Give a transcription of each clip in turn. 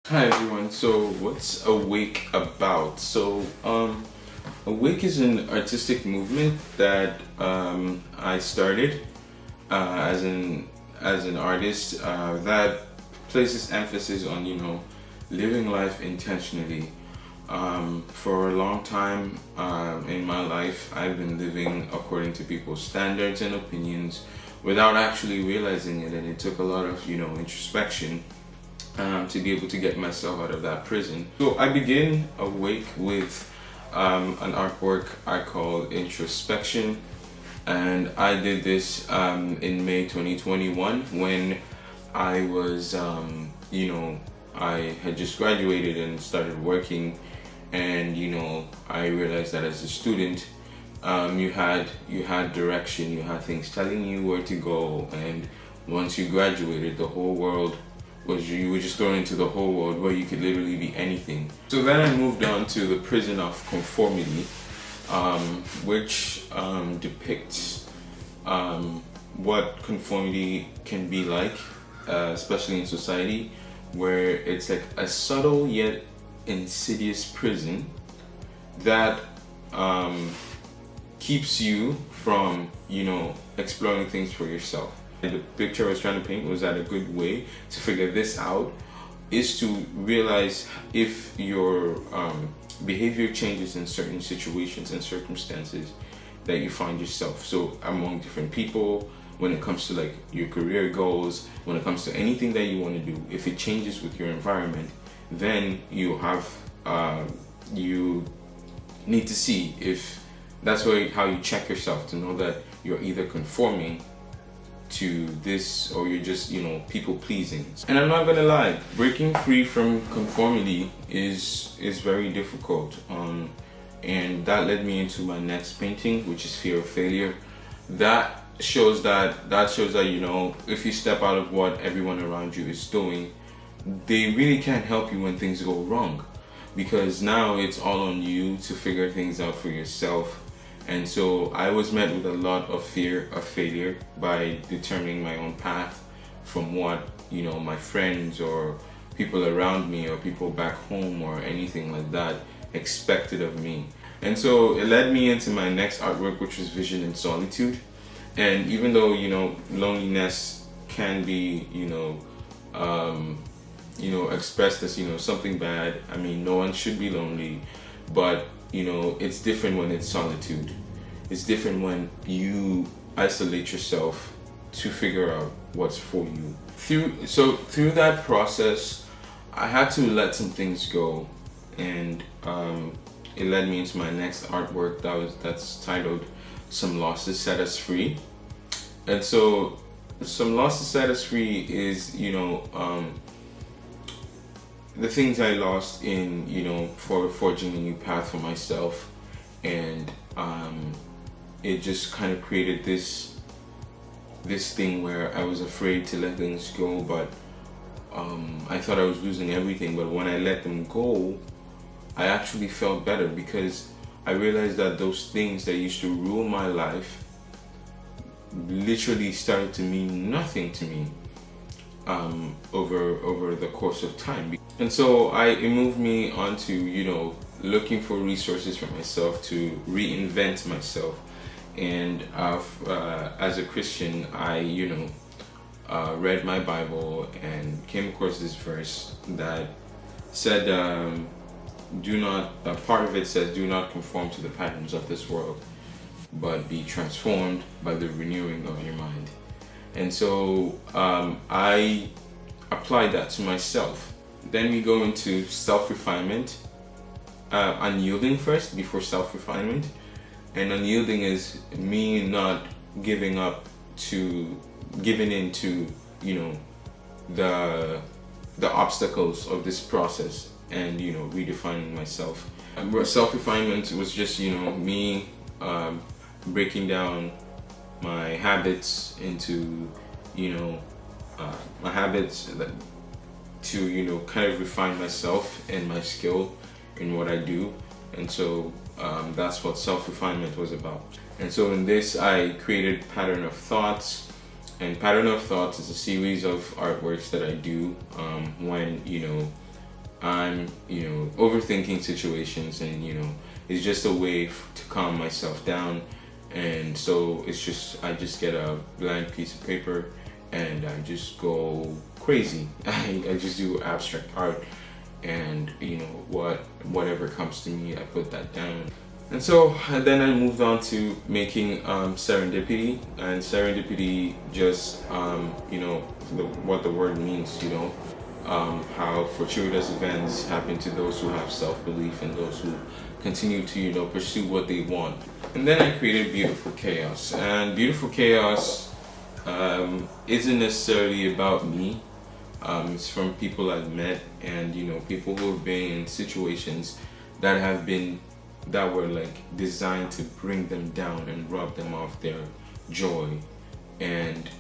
Hi everyone. So what's Awake about? Awake is an artistic movement that I started as an artist that places emphasis on living life intentionally. For a long time in my life, I've been living according to people's standards and opinions without actually realizing it, and it took a lot of introspection to be able to get myself out of that prison. So I begin Awake with an artwork I call Introspection, and I did this in May 2021 when I was, I had just graduated and started working, and I realized that as a student, you had direction, you had things telling you where to go, and once you graduated, the whole world was you were just thrown into the whole world where you could literally be anything. So then I moved on to the prison of conformity, which depicts what conformity can be like, especially in society, where it's like a subtle yet insidious prison that keeps you from, exploring things for yourself. The picture I was trying to paint was that a good way to figure this out is to realize if your behavior changes in certain situations and circumstances that you find yourself. So among different people, when it comes to like your career goals, when it comes to anything that you want to do, if it changes with your environment, then you need to see if that's how you check yourself to know that you're either conforming to this or you're just people pleasing. And I'm not gonna lie, breaking free from conformity is very difficult, and that led me into my next painting, which is Fear of Failure. That shows that if you step out of what everyone around you is doing, they really can't help you when things go wrong, because now it's all on you to figure things out for yourself. And so I was met with a lot of fear of failure by determining my own path from what, my friends or people around me or people back home or anything like that expected of me. And so it led me into my next artwork, which was Vision and Solitude. And even though, loneliness can be, expressed as, something bad. I mean, no one should be lonely, but it's different when it's solitude. It's different when you isolate yourself to figure out what's for you. Through that process, I had to let some things go, and it led me into my next artwork that's titled Some Losses Set Us Free. And so Some Losses Set Us Free is the things I lost in for forging a new path for myself, and it just kind of created this thing where I was afraid to let things go, but I thought I was losing everything. But when I let them go, I actually felt better, because I realized that those things that used to rule my life literally started to mean nothing to me over the course of time. And so it moved me on to looking for resources for myself to reinvent myself. And as a Christian, I read my Bible and came across this verse that said, part of it says, do not conform to the patterns of this world, but be transformed by the renewing of your mind. And so I applied that to myself. Then we go into self-refinement, unyielding first before self-refinement. And unyielding is me not giving in to the obstacles of this process, and redefining myself. Self-refinement was just me breaking down my habits into my habits to kind of refine myself and my skill in what I do. And so that's what self-refinement was about. And so in this, I created Pattern of Thoughts, and Pattern of Thoughts is a series of artworks that I do when I'm, overthinking situations, and it's just a way to calm myself down. And so I just get a blank piece of paper and I just go crazy. I just do abstract art, and whatever comes to me, I put that down. And so then I moved on to making Serendipity, and Serendipity just what the word means, how fortuitous events happen to those who have self-belief and those who continue to pursue what they want. And then I created Beautiful Chaos, and Beautiful Chaos isn't necessarily about me. It's from people I've met, and people who have been in situations that were like designed to bring them down and rob them of their joy. And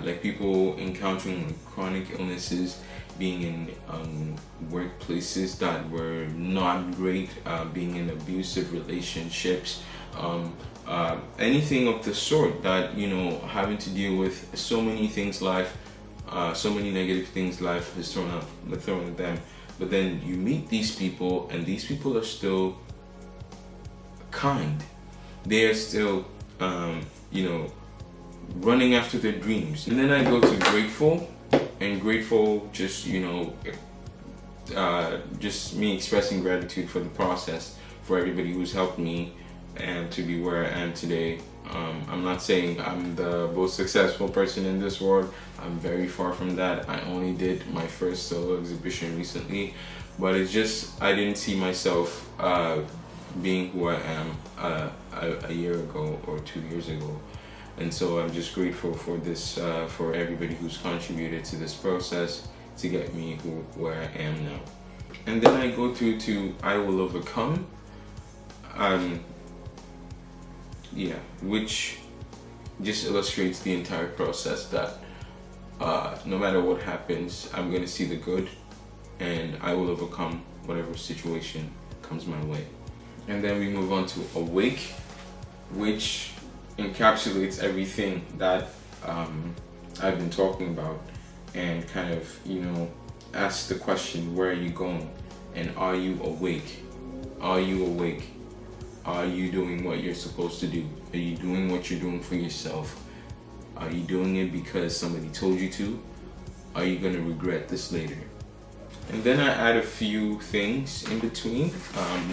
like people encountering chronic illnesses, being in workplaces that were not great, being in abusive relationships, anything of the sort, that having to deal with so many things so many negative things life has thrown at them. But then you meet these people, and these people are still kind. They are still running after their dreams. And then I go to Grateful, and Grateful just just me expressing gratitude for the process, for everybody who's helped me and to be where I am today. I'm not saying I'm the most successful person in this world. I'm very far from that. I only did my first solo exhibition recently, but it's just I didn't see myself being who I am a year ago or 2 years ago. And so I'm just grateful for this, for everybody who's contributed to this process to get me where I am now. And then I go through to I Will Overcome, which just illustrates the entire process that no matter what happens, I'm going to see the good, and I will overcome whatever situation comes my way. And then we move on to Awake, which encapsulates everything that I've been talking about, and kind of ask the question, where are you going, and are you awake? Are you awake? Are you doing what you're supposed to do? Are you doing what you're doing for yourself? Are you doing it because somebody told you to? Are you going to regret this later? And then I add a few things in between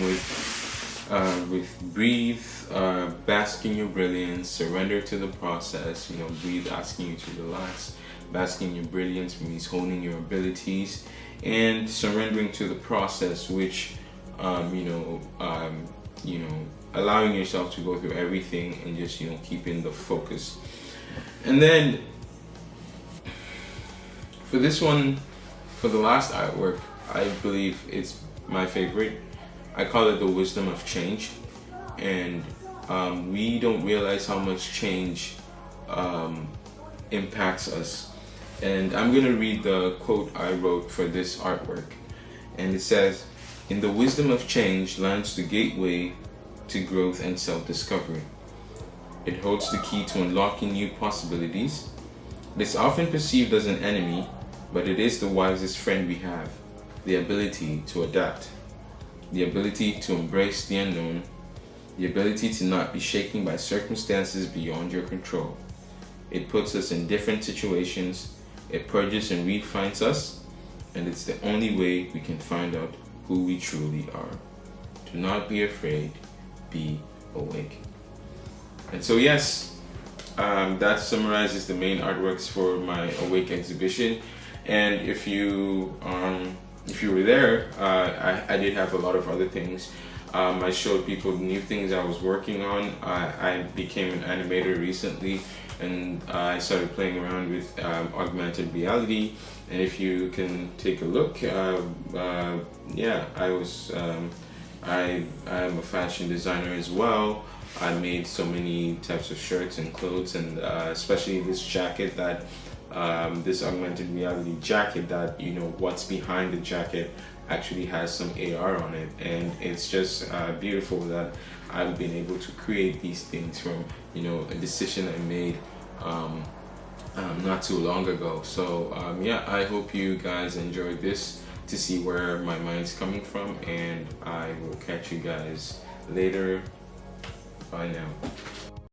with breathe, bask in your brilliance, surrender to the process. Breathe, asking you to relax. Basking in your brilliance means honing your abilities, and surrendering to the process, which allowing yourself to go through everything and just keeping the focus. And then for this one, for the last artwork, I believe it's my favorite. I call it the wisdom of change, and we don't realize how much change impacts us. And I'm gonna read the quote I wrote for this artwork, and it says, "In the wisdom of change lies the gateway to growth and self-discovery. It holds the key to unlocking new possibilities. It is often perceived as an enemy, but it is the wisest friend we have. The ability to adapt, the ability to embrace the unknown, the ability to not be shaken by circumstances beyond your control. It puts us in different situations, it purges and refines us, and it's the only way we can find out who we truly are. Do not be afraid, be awake." And so yes, that summarizes the main artworks for my Awake exhibition. And if you were there, I did have a lot of other things. I showed people new things I was working on. I became an animator recently, and I started playing around with augmented reality. And if you can take a look, I am a fashion designer as well. I made so many types of shirts and clothes, and especially this jacket that this augmented reality jacket that what's behind the jacket actually has some AR on it, and it's just beautiful that I've been able to create these things from a decision I made not too long ago. So yeah, I hope you guys enjoyed this to see where my mind's coming from, and I will catch you guys later. Bye now.